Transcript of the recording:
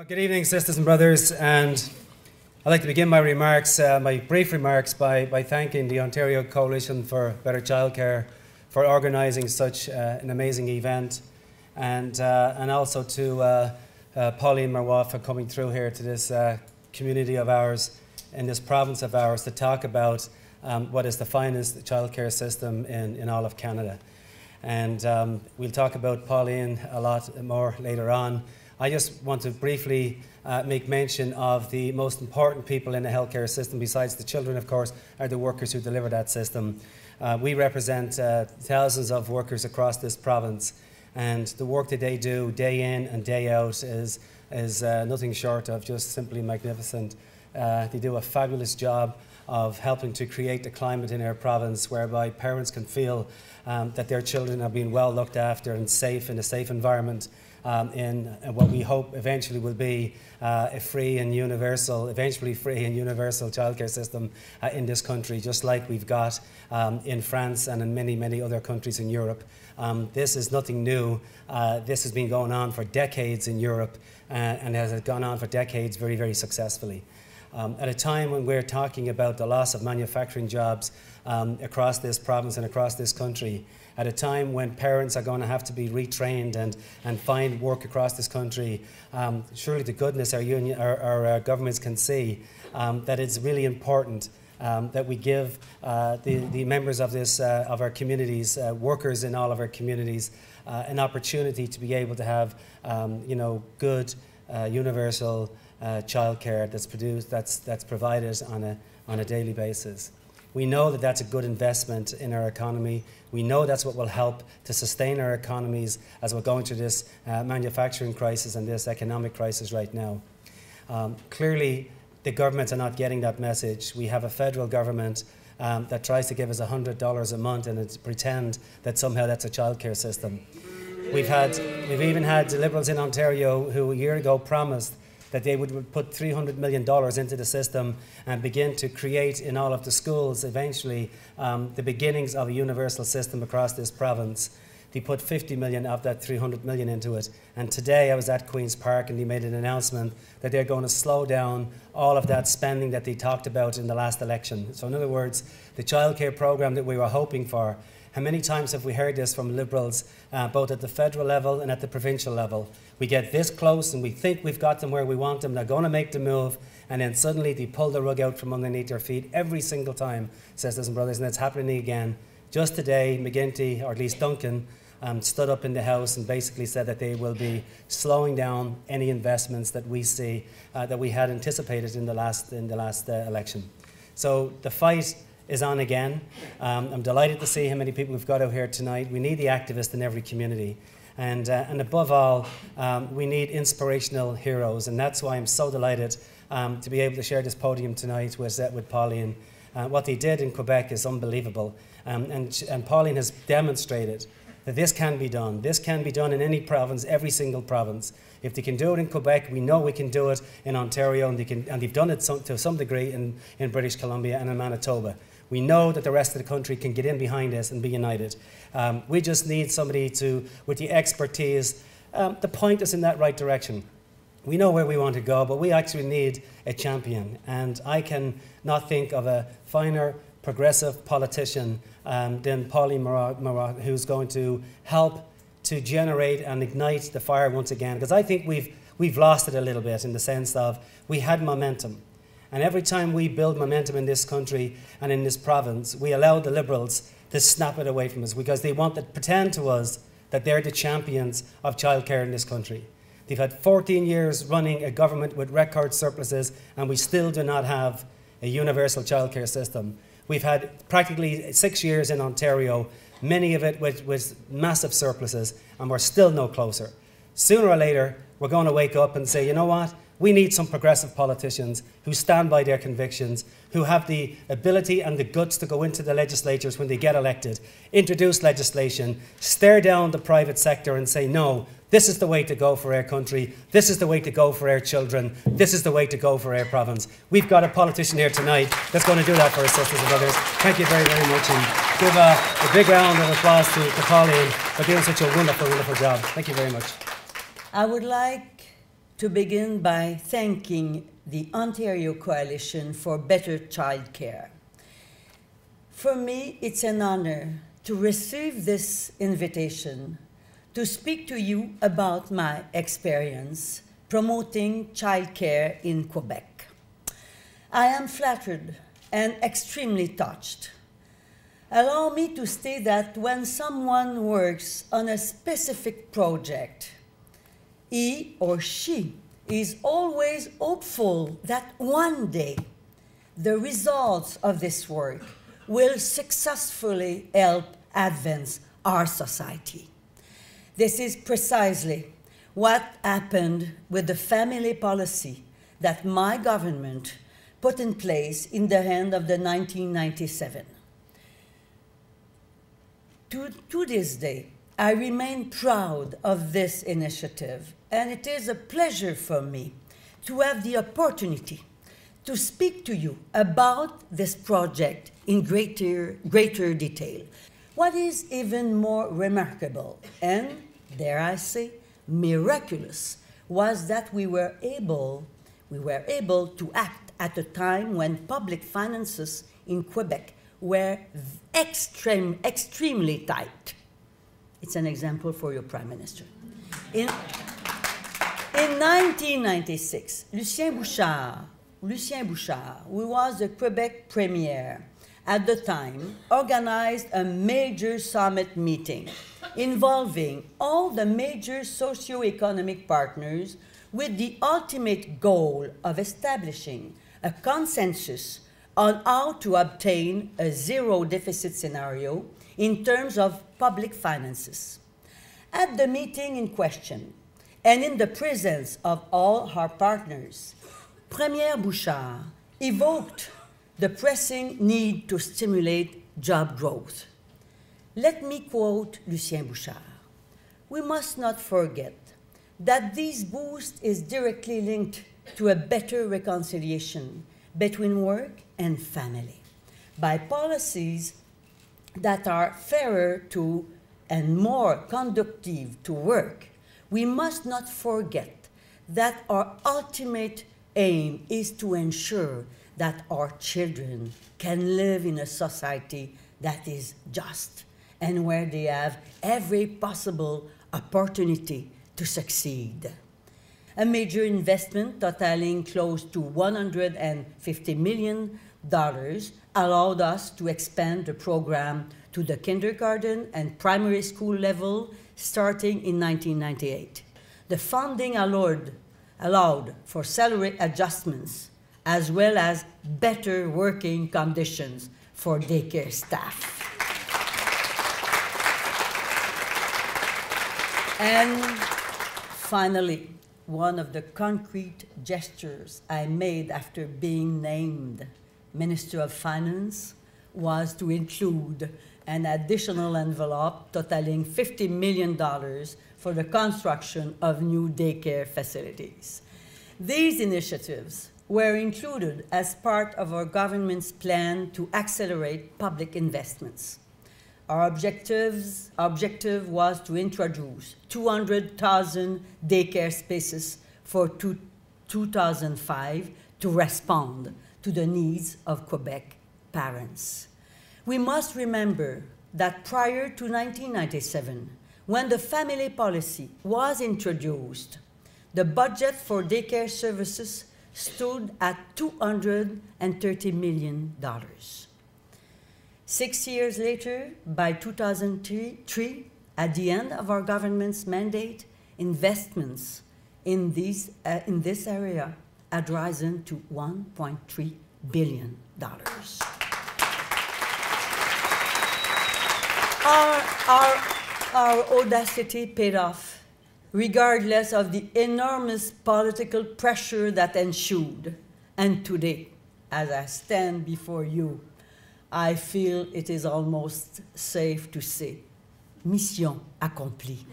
Well, good evening, sisters and brothers, and I'd like to begin my remarks, my brief remarks, by thanking the Ontario Coalition for Better Childcare for organising such an amazing event, and also to Pauline Marois for coming through here to this community of ours, in this province of ours, to talk about what is the finest childcare system in all of Canada. And we'll talk about Pauline a lot more later on. I just want to briefly make mention of the most important people in the healthcare system, besides the children, of course, are the workers who deliver that system. We represent thousands of workers across this province, and the work that they do day in and day out is nothing short of just simply magnificent. They do a fabulous job of helping to create the climate in our province whereby parents can feel that their children are being well looked after and safe in a safe environment. In what we hope eventually will be a free and universal childcare system in this country, just like we've got in France and in many, many other countries in Europe. This is nothing new. This has been going on for decades in Europe and has gone on for decades very, very successfully. At a time when we're talking about the loss of manufacturing jobs across this province and across this country, at a time when parents are going to have to be retrained and find work across this country, surely to goodness our governments can see that it's really important that we give the members of of our communities, workers in all of our communities, an opportunity to be able to have good universal childcare that's provided on a daily basis. We know that that's a good investment in our economy. We know that's what will help to sustain our economies as we're going through this manufacturing crisis and this economic crisis right now. Clearly, the governments are not getting that message. We have a federal government that tries to give us $100 a month and pretend that somehow that's a childcare system. We've even had the Liberals in Ontario who a year ago promised that they would put $300 million into the system and begin to create in all of the schools eventually the beginnings of a universal system across this province. They put 50 million of that 300 million into it. And today I was at Queen's Park and they made an announcement that they're going to slow down all of that spending that they talked about in the last election. So in other words, the childcare program that we were hoping for, how many times have we heard this from Liberals, both at the federal level and at the provincial level? We get this close and we think we've got them where we want them, they're going to make the move, and then suddenly they pull the rug out from underneath their feet every single time, sisters and brothers, and it's happening again. Just today, McGuinty, or at least Duncan, stood up in the House and basically said that they will be slowing down any investments that we see, that we had anticipated in the last election. So the fight is on again. I'm delighted to see how many people we've got out here tonight. We need the activists in every community. And above all, we need inspirational heroes. And that's why I'm so delighted to be able to share this podium tonight with Pauline. What they did in Quebec is unbelievable. And Pauline has demonstrated that this can be done. This can be done in any province, every single province. If they can do it in Quebec, we know we can do it in Ontario, and they've done it to some degree in British Columbia and in Manitoba. We know that the rest of the country can get in behind this and be united. We just need somebody with the expertise to point us in that right direction. We know where we want to go, but we actually need a champion. And I can not think of a finer progressive politician than Pauline Marois, who's going to help to generate and ignite the fire once again. Because I think we've lost it a little bit in the sense of we had momentum. And every time we build momentum in this country and in this province, we allow the Liberals to snap it away from us because they want to pretend to us that they're the champions of childcare in this country. They've had 14 years running a government with record surpluses, and we still do not have a universal childcare system. We've had practically 6 years in Ontario, many of it with massive surpluses, and we're still no closer. Sooner or later, we're going to wake up and say, you know what? We need some progressive politicians who stand by their convictions, who have the ability and the guts to go into the legislatures when they get elected, introduce legislation, stare down the private sector and say, no, this is the way to go for our country, this is the way to go for our children, this is the way to go for our province. We've got a politician here tonight that's going to do that for our sisters and brothers. Thank you very, very much, and give a big round of applause to Pauline for doing such a wonderful, wonderful job. Thank you very much. I would like to begin by thanking the Ontario Coalition for Better Childcare. For me, it's an honor to receive this invitation to speak to you about my experience promoting childcare in Quebec. I am flattered and extremely touched. Allow me to state that when someone works on a specific project, he or she is always hopeful that one day the results of this work will successfully help advance our society. This is precisely what happened with the family policy that my government put in place in the end of the 1997. To this day, I remain proud of this initiative, and it is a pleasure for me to have the opportunity to speak to you about this project in greater detail. What is even more remarkable, and dare I say, miraculous, was that we were able to act at a time when public finances in Quebec were extremely tight. It's an example for your Prime Minister. In 1996, Lucien Bouchard, who was the Quebec Premier at the time, organized a major summit meeting involving all the major socio-economic partners with the ultimate goal of establishing a consensus on how to obtain a zero deficit scenario in terms of public finances. At the meeting in question, and in the presence of all our partners, Premier Bouchard evoked the pressing need to stimulate job growth. Let me quote Lucien Bouchard. "We must not forget that this boost is directly linked to a better reconciliation between work and family by policies that are fairer to and more conducive to work. We must not forget that our ultimate aim is to ensure that our children can live in a society that is just and where they have every possible opportunity to succeed." A major investment totaling close to $150 million allowed us to expand the program to the kindergarten and primary school level starting in 1998. The funding allowed for salary adjustments as well as better working conditions for daycare staff. And finally, one of the concrete gestures I made after being named Minister of Finance was to include an additional envelope totaling $50 million for the construction of new daycare facilities. These initiatives were included as part of our government's plan to accelerate public investments. Our objective was to introduce 200,000 daycare spaces for 2005 to respond to the needs of Quebec parents. We must remember that prior to 1997, when the family policy was introduced, the budget for daycare services stood at $230 million. 6 years later, by 2003, at the end of our government's mandate, investments in this area had risen to $1.3 billion. Our audacity paid off, regardless of the enormous political pressure that ensued. And today, as I stand before you, I feel it is almost safe to say, mission accomplie.